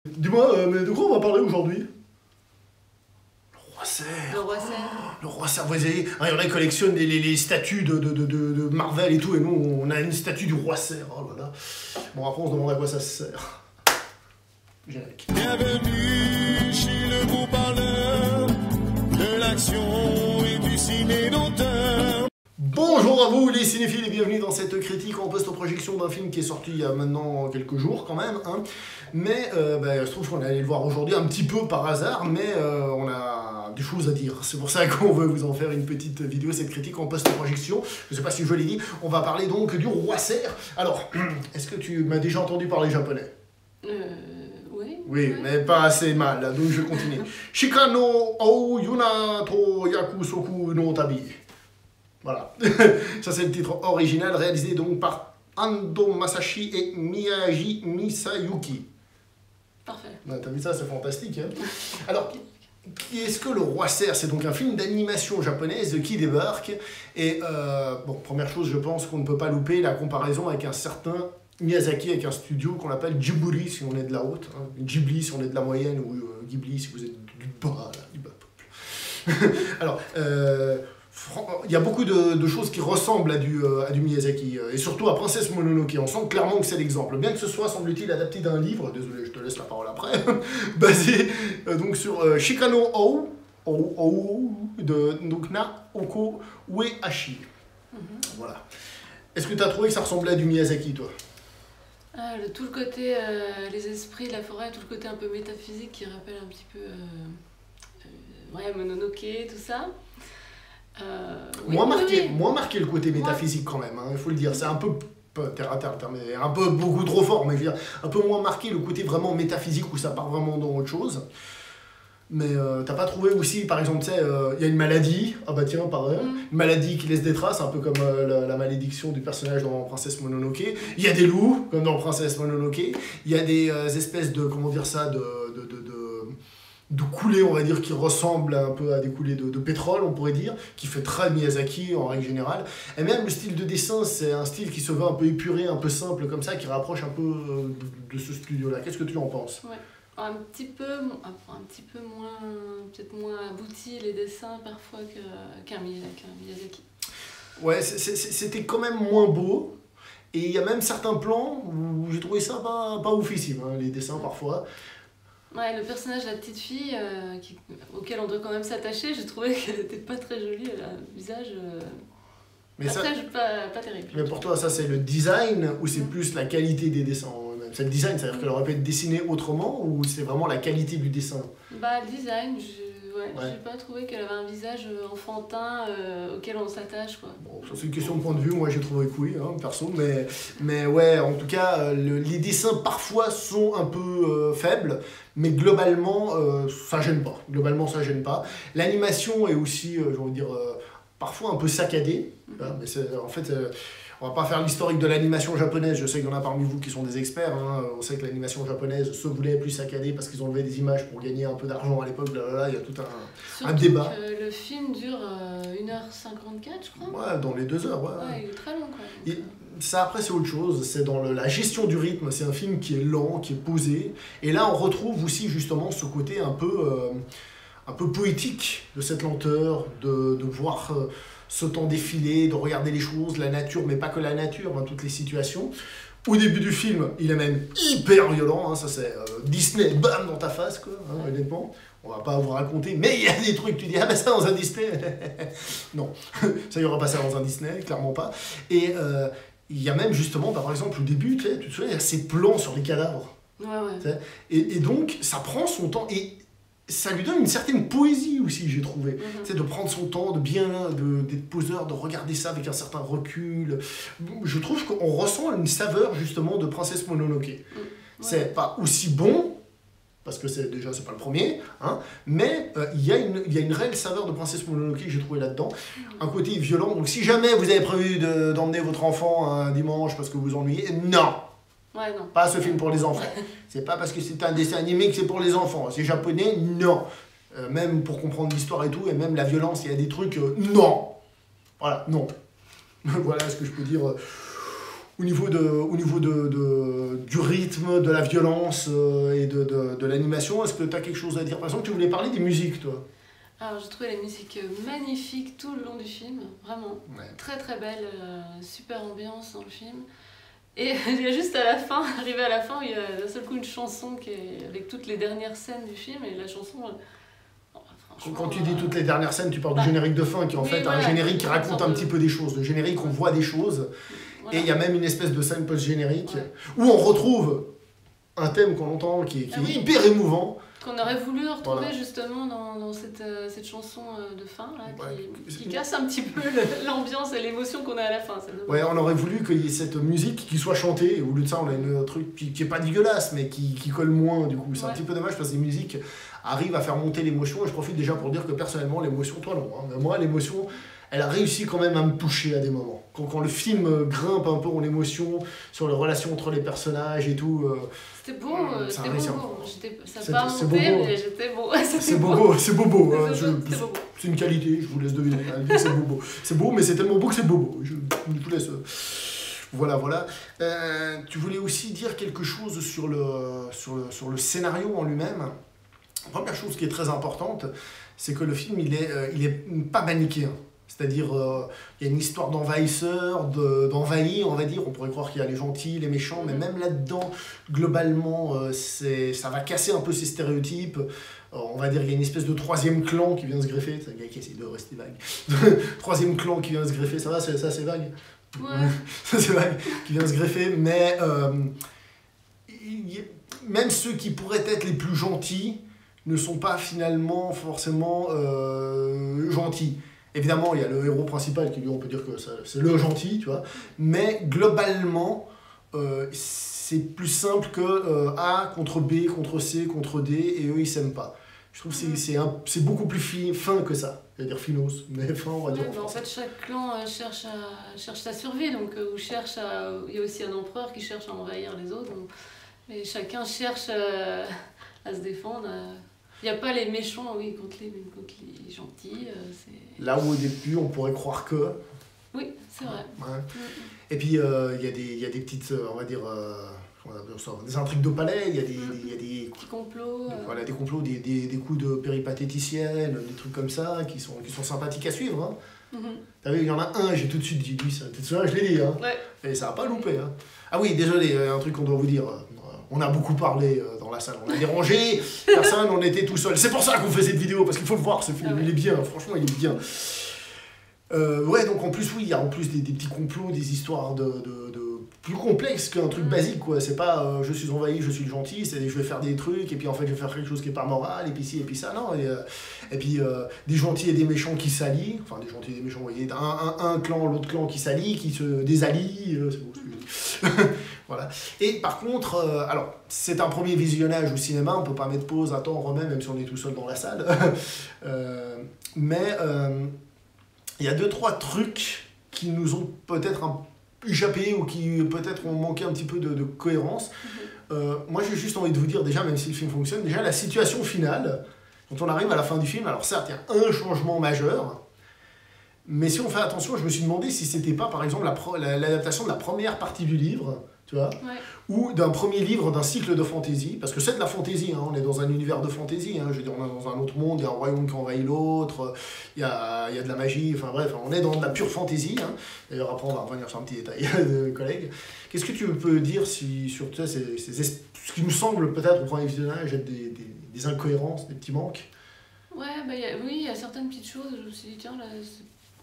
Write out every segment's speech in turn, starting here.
Dis-moi, mais de quoi on va parler aujourd'hui? Le roi cerf. Le roi cerf. Le roi cerf, vous voyez, il y en a qui collectionnent les statues de Marvel et tout, et nous, on a une statue du roi cerf. Oh là là. Bon, après, on se demande à quoi ça sert. Générique. Bienvenue chez le beau parleur de l'action et du ciné d'auteur. Bonjour à vous les cinéphiles et bienvenue dans cette critique en post-projection d'un film qui est sorti il y a maintenant quelques jours quand même. Hein. Mais je trouve qu'on allait le voir aujourd'hui un petit peu par hasard, mais on a des choses à dire. C'est pour ça qu'on veut vous en faire une petite vidéo, cette critique en post-projection. Je ne sais pas si je l'ai dit, on va parler donc du roi cerf. Alors, est-ce que tu m'as déjà entendu parler japonais? Oui. Oui, Ouais. mais pas assez mal, donc je continue. Shikano o yuna to yakusoku no tabi. Voilà, ça c'est le titre original, réalisé donc par Ando Masashi et Miyaji Misayuki. Parfait. T'as vu ça, c'est fantastique. Hein. Alors, qui est-ce que le roi cerf? C'est donc un film d'animation japonaise qui débarque. Et bon, première chose, je pense qu'on ne peut pas louper la comparaison avec un certain Miyazaki, avec un studio qu'on appelle Ghibli si on est de la haute, hein. Ghibli si on est de la moyenne, ou Ghibli si vous êtes du bas, là, du bas peuple. Alors, il y a beaucoup de choses qui ressemblent à du Miyazaki, et surtout à Princesse Mononoke. On sent clairement que c'est l'exemple. Bien que ce soit, semble-t-il, adapté d'un livre, désolé, je te laisse la parole après, basé donc sur Shikano de Naoko Uehashi. Voilà. Est-ce que tu as trouvé que ça ressemblait à du Miyazaki, toi? Tout le côté, les esprits, la forêt, tout le côté un peu métaphysique qui rappelle un petit peu Mononoke, tout ça. Oui, Moins marqué le côté métaphysique quand même, hein, il faut le dire. C'est un peu terre à terre, mais un peu beaucoup trop fort, mais je veux dire, un peu moins marqué le côté vraiment métaphysique où ça part vraiment dans autre chose. Mais t'as pas trouvé aussi, par exemple, tu sais, il y a une maladie, ah bah tiens, pareil, une maladie qui laisse des traces, un peu comme la malédiction du personnage dans Princesse Mononoke. Il y a des loups, comme dans Princesse Mononoke. Il y a des espèces de, comment dire ça, de coulées, on va dire, qui ressemblent un peu à des coulées de pétrole, on pourrait dire, qui fait très Miyazaki en règle générale. Et même le style de dessin, c'est un style qui se veut un peu épuré, un peu simple comme ça, qui rapproche un peu de ce studio-là. Qu'est-ce que tu en penses? Ouais. Un petit peu moins, peut-être moins abouti les dessins parfois qu'un Miyazaki. Ouais, c'était quand même moins beau. Et il y a même certains plans où j'ai trouvé ça pas oufissime, hein, les dessins parfois. Ouais, le personnage, la petite fille, auquel on doit quand même s'attacher, j'ai trouvé qu'elle était pas très jolie, elle a un visage Mais pas terrible. Mais pour toi, ça c'est le design ou c'est plus la qualité des dessins en eux-mêmes? C'est le design, c'est-à-dire qu'elle aurait pu être dessinée autrement ou c'est vraiment la qualité du dessin? Bah, le design, j'ai pas trouvé qu'elle avait un visage enfantin auquel on s'attache, quoi. Bon, ça c'est une question de point de vue, moi j'ai trouvé que oui, hein, perso, mais ouais, en tout cas, les dessins parfois sont un peu faibles, mais globalement, ça gêne pas. Globalement, ça gêne pas. L'animation est aussi, j'ai envie de dire, parfois un peu saccadée, hein, mais en fait... on va pas faire l'historique de l'animation japonaise, je sais qu'il y en a parmi vous qui sont des experts, hein. On sait que l'animation japonaise se voulait plus saccadée parce qu'ils ont levé des images pour gagner un peu d'argent à l'époque, il y a tout un débat. Que le film dure 1h54, je crois. Ouais, dans les 2 heures, ouais. Ouais, il est très long, quoi. Et ça, après, c'est autre chose, c'est dans la gestion du rythme, c'est un film qui est lent, qui est posé, et là, on retrouve aussi justement ce côté un peu poétique de cette lenteur, de voir... ce temps défilé, de regarder les choses, la nature, mais pas que la nature, hein, toutes les situations. Au début du film, il est même hyper violent, hein, ça c'est Disney, bam, dans ta face, quoi, hein, honnêtement. On va pas vous raconter, mais il y a des trucs, tu dis, ah ben ça dans un Disney. Non, ça y aura pas ça dans un Disney, clairement pas. Et il y a même justement, par exemple, au début, tu te souviens, il y a ces plans sur les cadavres. Ouais. Et donc, ça prend son temps, et ça lui donne une certaine poésie aussi, j'ai trouvé. C'est de prendre son temps, d'être poseur, de regarder ça avec un certain recul. Je trouve qu'on ressent une saveur justement de Princesse Mononoke. C'est pas aussi bon, parce que déjà c'est pas le premier, hein, mais il y a une réelle saveur de Princesse Mononoke que j'ai trouvé là-dedans. Un côté violent, donc si jamais vous avez prévu d'emmener votre enfant un dimanche parce que vous ennuyez, non! Ouais, non. Pas ce film pour les enfants. C'est pas parce que c'est un dessin animé que c'est pour les enfants. C'est japonais, non. Même pour comprendre l'histoire et tout, et même la violence, il y a des trucs, non. Voilà, non. Voilà ce que je peux dire au niveau du rythme, de la violence et de l'animation, est-ce que tu as quelque chose à dire? Par exemple, tu voulais parler des musiques, toi. Alors j'ai trouvé la musique magnifique tout le long du film, vraiment. Ouais. Très très belle, super ambiance dans le film. Et il y a juste à la fin, arrivé à la fin, il y a d'un seul coup une chanson qui est avec toutes les dernières scènes du film, et la chanson... Quand tu dis toutes les dernières scènes, tu parles du générique de fin, qui est en fait voilà, un générique qui raconte un petit peu des choses. Le générique, on voit des choses, voilà. et il y a même une espèce de scène post-générique, Ouais. où on retrouve un thème qu'on entend, qui est oui. hyper émouvant. Qu'on aurait voulu retrouver Voilà. justement dans cette chanson de fin, là, Ouais. qui casse un petit peu l'ambiance et l'émotion qu'on a à la fin. Ouais, on aurait voulu qu'il y ait cette musique qui soit chantée, et au lieu de ça, on a un truc qui est pas dégueulasse, mais qui colle moins, du coup. C'est un petit peu dommage, parce que les musiques arrivent à faire monter l'émotion, et je profite déjà pour dire que personnellement, l'émotion, toi non, hein, mais moi, l'émotion, elle a réussi quand même à me toucher à des moments. Quand le film grimpe un peu en émotion, sur les relations entre les personnages et tout... C'était beau, c'était beau. Ça n'a pas c'est monté, bobo. mais j'étais beau. C'est bobo, c'est bobo. Hein, C'était bobo. c'est une qualité, je vous laisse deviner. Elle dit que c'est bobo. C'est beau, mais c'est tellement beau que c'est bobo. Je vous laisse. Voilà, voilà. Tu voulais aussi dire quelque chose sur le scénario en lui-même. La première chose qui est très importante, c'est que le film, il est pas manichéen. C'est-à-dire, il y a une histoire d'envahisseurs, d'envahis, on va dire. On pourrait croire qu'il y a les gentils, les méchants, mais même là-dedans, globalement, ça va casser un peu ces stéréotypes. On va dire qu'il y a une espèce de troisième clan qui vient se greffer. C'est un gars qui essaie de rester vague. Troisième clan qui vient se greffer, ça va, ça c'est vague. Ouais. Ça c'est vague, qui vient se greffer, mais même ceux qui pourraient être les plus gentils ne sont pas finalement forcément gentils. Évidemment, il y a le héros principal qui, lui, on peut dire que c'est le gentil, tu vois. Mais globalement, c'est plus simple que A contre B, contre C, contre D, et eux, ils s'aiment pas. Je trouve que c'est beaucoup plus fin que ça. Je vais dire finos, mais fin, on va dire. En fait, chaque clan cherche sa survie, donc il y a aussi un empereur qui cherche à envahir les autres. Donc, et chacun cherche à se défendre. Il n'y a pas les méchants, oui, contre les gentils. Là où au début, on pourrait croire que... Oui, c'est vrai. Ouais. Et puis, il y a des petites, on va dire, des intrigues de palais, il y a des petits complots. Voilà, des complots, des coups de péripatéticienne, des trucs comme ça, qui sont sympathiques à suivre. Hein. T'as vu, il y en a un, j'ai tout de suite dit, lui, ça, je l'ai dit, hein. Ouais. Et ça n'a pas loupé. Hein. Ah oui, désolé, un truc qu'on doit vous dire. On a beaucoup parlé dans la salle, on a dérangé personne, on était tout seul. C'est pour ça qu'on fait cette vidéo, parce qu'il faut le voir, ce film, il est bien, franchement, il est bien. Ouais, donc en plus, oui, il y a en plus des petits complots, des histoires plus complexes qu'un truc basique, quoi. C'est pas je suis envahi, je suis le gentil, c'est je vais faire des trucs, et puis en fait, je vais faire quelque chose qui est pas moral, et puis ci, et puis ça, non. Et puis des gentils et des méchants qui s'allient, enfin des gentils et des méchants, vous voyez, un clan, l'autre clan qui s'allie, qui se désallie, c'est bon, voilà. Et par contre, alors, c'est un premier visionnage au cinéma, on peut pas mettre pause, attends, on remet, même si on est tout seul dans la salle. Mais il y a 2-3 trucs qui nous ont peut-être échappé ou qui peut-être ont manqué un petit peu de cohérence. Moi, j'ai juste envie de vous dire, déjà, même si le film fonctionne, déjà la situation finale, quand on arrive à la fin du film, alors certes, il y a un changement majeur, mais si on fait attention, je me suis demandé si c'était pas, par exemple, l'adaptation de la première partie du livre, tu vois, ou d'un premier livre d'un cycle de fantasy, parce que c'est de la fantasy, hein, on est dans un univers de fantasy, hein, je veux dire, on est dans un autre monde, il y a un royaume qui envahit l'autre, il y a de la magie, enfin bref, on est dans de la pure fantasy, hein. D'ailleurs après on va revenir sur un petit détail de collègues. Qu'est-ce que tu peux dire sur tu sais, ce qui nous semble peut-être au premier visionnage être des incohérences, des petits manques? Ouais, oui, il y a certaines petites choses, je me suis dit, tiens, là,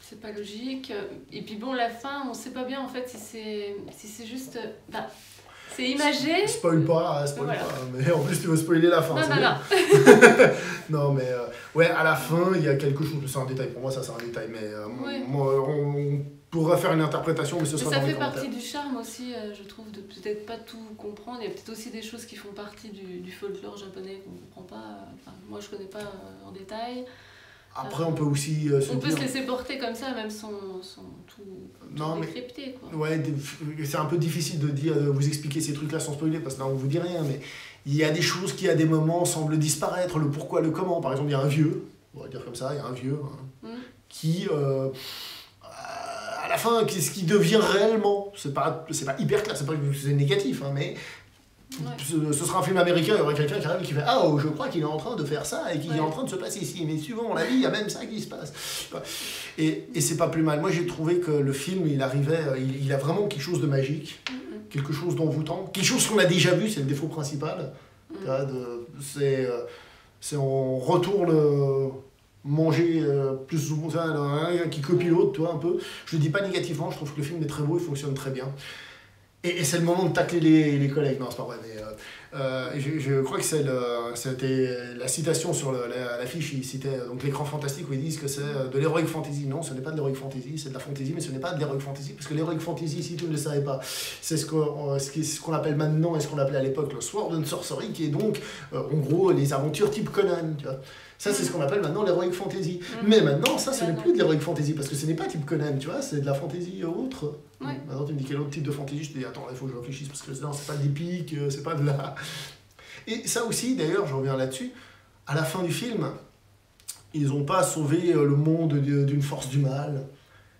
c'est pas logique. Et puis bon, la fin, on sait pas bien en fait si c'est juste... c'est imagé. Spoil pas, mais en plus tu veux spoiler la fin. Non. Non, mais ouais, à la fin, il y a quelque chose, c'est un détail, pour moi ça c'est un détail, mais on pourrait faire une interprétation, mais ce sera dans les commentaires. Ça fait partie du charme aussi, je trouve, de peut-être pas tout comprendre. Il y a peut-être aussi des choses qui font partie du folklore japonais qu'on ne comprend pas. Enfin, moi je connais pas en détail. Après, on peut aussi on peut se laisser porter comme ça, même sans tout décrypter, quoi. Ouais, c'est un peu difficile de vous expliquer ces trucs-là sans spoiler, parce que là, on vous dit rien, mais il y a des choses qui, à des moments, semblent disparaître, le pourquoi, le comment. Par exemple, il y a un vieux, on va dire comme ça, il y a un vieux qui, à la la fin, qu'est-ce qui devient réellement. C'est pas hyper clair, c'est pas que c'est négatif, hein, mais ce sera un film américain, il y aurait quelqu'un qui arrive qui fait « Ah, oh, je crois qu'il est en train de faire ça et qu'il est en train de se passer ici. Mais suivant la vie, il y a même ça qui se passe. » Et c'est pas plus mal. Moi, j'ai trouvé que le film, il arrivait, il a vraiment quelque chose de magique, quelque chose d'envoûtant, quelque chose qu'on a déjà vu, c'est le défaut principal. C'est on retourne manger plus souvent, qui copie l'autre, tu vois, un peu. Je le dis pas négativement, je trouve que le film est très beau, il fonctionne très bien. Et c'est le moment de tacler les collègues. Non, c'est pas vrai, mais je crois que c'était la citation sur l'affiche, il citait donc l'écran fantastique où ils disent que c'est de l'heroic fantasy. Non, ce n'est pas de l'heroic fantasy, c'est de la fantasy, mais ce n'est pas de l'heroic fantasy, parce que l'heroic fantasy, si tu ne le savais pas, c'est ce qu'on appelle maintenant et ce qu'on appelait à l'époque le Sword and Sorcery, qui est donc, en gros, les aventures type Conan, tu vois. Ça, c'est ce qu'on appelle maintenant l'heroic fantasy. Mais maintenant, ça, ce n'est plus de l'heroic fantasy, parce que ce n'est pas type Conan, tu vois, c'est de la fantasy autre. Maintenant, tu me dis quel autre type de fantasy, je te dis, attends, il faut que je réfléchisse, parce que non, c'est pas d'épique, c'est pas de la... Et ça aussi, d'ailleurs, je reviens là-dessus, à la fin du film, ils n'ont pas sauvé le monde d'une force du mal.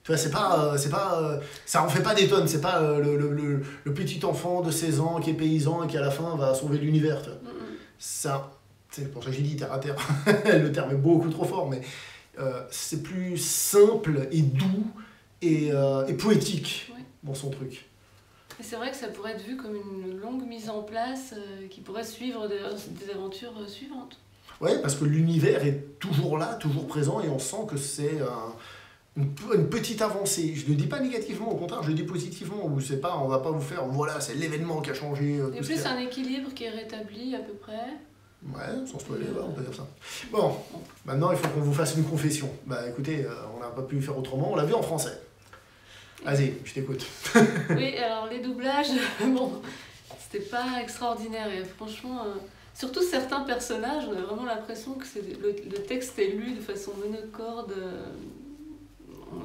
Tu vois, ça en fait pas des tonnes, c'est pas le petit enfant de 16 ans qui est paysan et qui, à la fin, va sauver l'univers, tu vois. Ça... C'est pour ça que j'ai dit terre à terre, le terme est beaucoup trop fort, mais c'est plus simple et doux et poétique dans son truc. Et c'est vrai que ça pourrait être vu comme une longue mise en place qui pourrait suivre des aventures suivantes. Ouais, parce que l'univers est toujours là, toujours présent, et on sent que c'est une petite avancée. Je ne le dis pas négativement, au contraire, je le dis positivement. Où c'est pas, on va pas vous faire, voilà, c'est l'événement qui a changé. Et plus un équilibre qui est rétabli à peu près. Ouais, sans spoiler, on peut dire ça. Bon, maintenant il faut qu'on vous fasse une confession. Bah écoutez, on n'a pas pu faire autrement, on l'a vu en français. Vas-y, je t'écoute. Oui, alors les doublages, bon, c'était pas extraordinaire. Et franchement, surtout certains personnages, on a vraiment l'impression que le texte est lu de façon monocorde.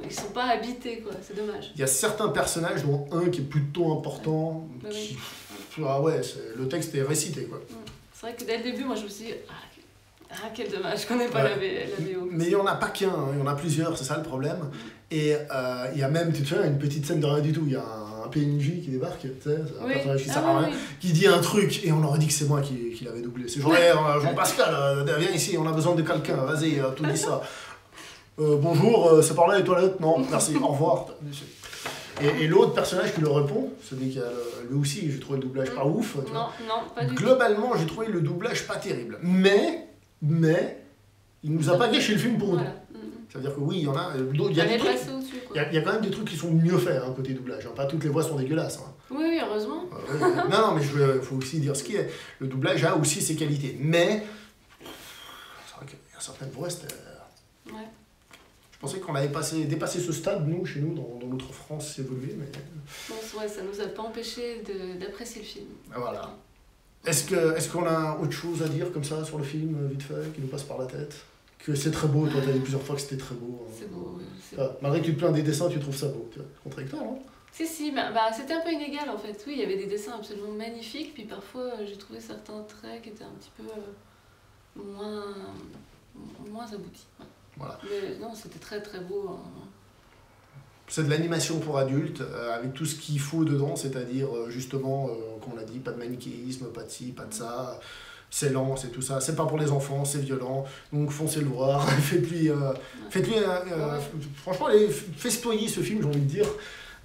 Ils sont pas habités, quoi, c'est dommage. Il y a certains personnages, dont un qui est plutôt important, qui... Ah ouais, le texte est récité, quoi. C'est vrai que dès le début, moi je me suis dit, quel dommage qu'on n'ait pas la VO. Mais il n'y en a pas qu'un, il y en a plusieurs, c'est ça le problème. Et il y a même, tu te souviens, une petite scène de rien du tout. Il y a un PNJ qui débarque, tu sais, un personnage qui sert à rien, qui dit un truc, et on aurait dit que c'est moi qui l'avais doublé. C'est genre, Jean-Pascal, viens ici, on a besoin de quelqu'un, vas-y, tout dis ça. Bonjour, c'est par là les toilettes? Non, merci, au revoir. Et l'autre personnage qui le répond, celui qui a lui aussi, j'ai trouvé le doublage pas ouf. Non, pas du tout. Globalement, j'ai trouvé le doublage pas terrible. Mais, il nous a pas gâché le film pour nous. Ça veut dire que oui, il y en a. Il y a quand même des trucs qui sont mieux faits, hein, côté doublage. Hein. Pas toutes les voix sont dégueulasses. Hein. Oui, heureusement. Non, mais il faut aussi dire ce qui est. Le doublage a aussi ses qualités. Mais, c'est vrai qu'il y a certaines voix, c'était. Ouais. Je pensais qu'on avait dépassé ce stade, nous, chez nous, dans notre France évoluée, mais... Bon, ouais, ça nous a pas empêché d'apprécier le film. Voilà. Est-ce qu'on a autre chose à dire comme ça sur le film, vite fait, qui nous passe par la tête? Que c'est très beau, toi t'as dit plusieurs fois que c'était très beau. C'est beau, oui. Malgré que tu te plains des dessins, tu trouves ça beau. Contradictoire, non? Si, c'était un peu inégal en fait. Oui, il y avait des dessins absolument magnifiques, puis parfois j'ai trouvé certains traits qui étaient un petit peu moins aboutis. Voilà. Mais non, c'était très très beau. Hein. C'est de l'animation pour adultes, avec tout ce qu'il faut dedans, c'est-à-dire justement, comme on l'a dit, pas de manichéisme, pas de ci, pas de ça, c'est lent, c'est tout ça, c'est pas pour les enfants, c'est violent, donc foncez le voir, faites-lui franchement, festoyez ce film, j'ai envie de dire,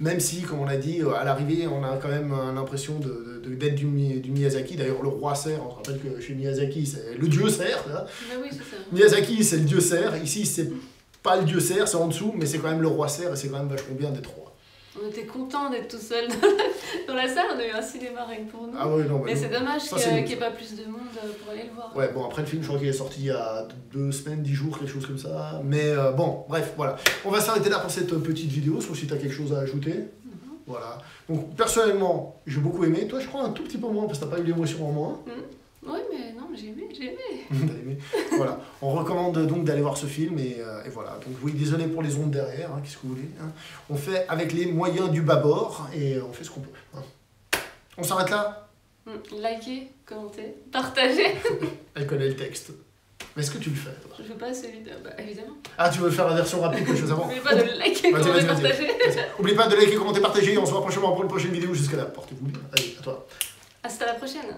même si, comme on l'a dit, à l'arrivée, on a quand même l'impression d'être du Miyazaki. D'ailleurs, le roi cerf, on se rappelle que chez Miyazaki, c'est le dieu cerf. Oui, c'est ça. Miyazaki, c'est le dieu cerf. Ici, c'est pas le dieu cerf, c'est en dessous, mais c'est quand même le roi cerf, et c'est quand même vachement bien d'être roi. On était contents d'être tout seul dans la salle, on a eu un cinéma rien que pour nous. Ah oui, non, mais c'est dommage qu'il n'y ait pas plus de monde pour aller le voir. Ouais, bon, après le film, je crois qu'il est sorti il y a 2 semaines, 10 jours, quelque chose comme ça. Mais bon, bref, voilà. On va s'arrêter là pour cette petite vidéo, sauf si tu as quelque chose à ajouter. Voilà. Donc, personnellement, j'ai beaucoup aimé. Toi, je crois un tout petit peu moins, parce que tu n'as pas eu l'émotion en moins. Oui, mais non, j'ai aimé. T'as aimé. Voilà. On recommande donc d'aller voir ce film, et voilà. Donc, oui, désolé pour les ondes derrière, hein, qu'est-ce que vous voulez. Hein. On fait avec les moyens du bâbord, et on fait ce qu'on peut. Hein. On s'arrête là. Likez, commentez, partagez. Elle connaît le texte. Mais est-ce que tu le fais, toi? Je fais pas celui de... Bah, évidemment. Ah, tu veux faire la version rapide que je faisais avant? N'oubliez pas de liker, Vas-y, commenter, vas-y. partager. Oublie pas de liker, commenter, partager. On se voit prochainement pour une prochaine vidéo. Jusqu'à là, portez-vous bien. Allez, à toi. Hasta la prochaine.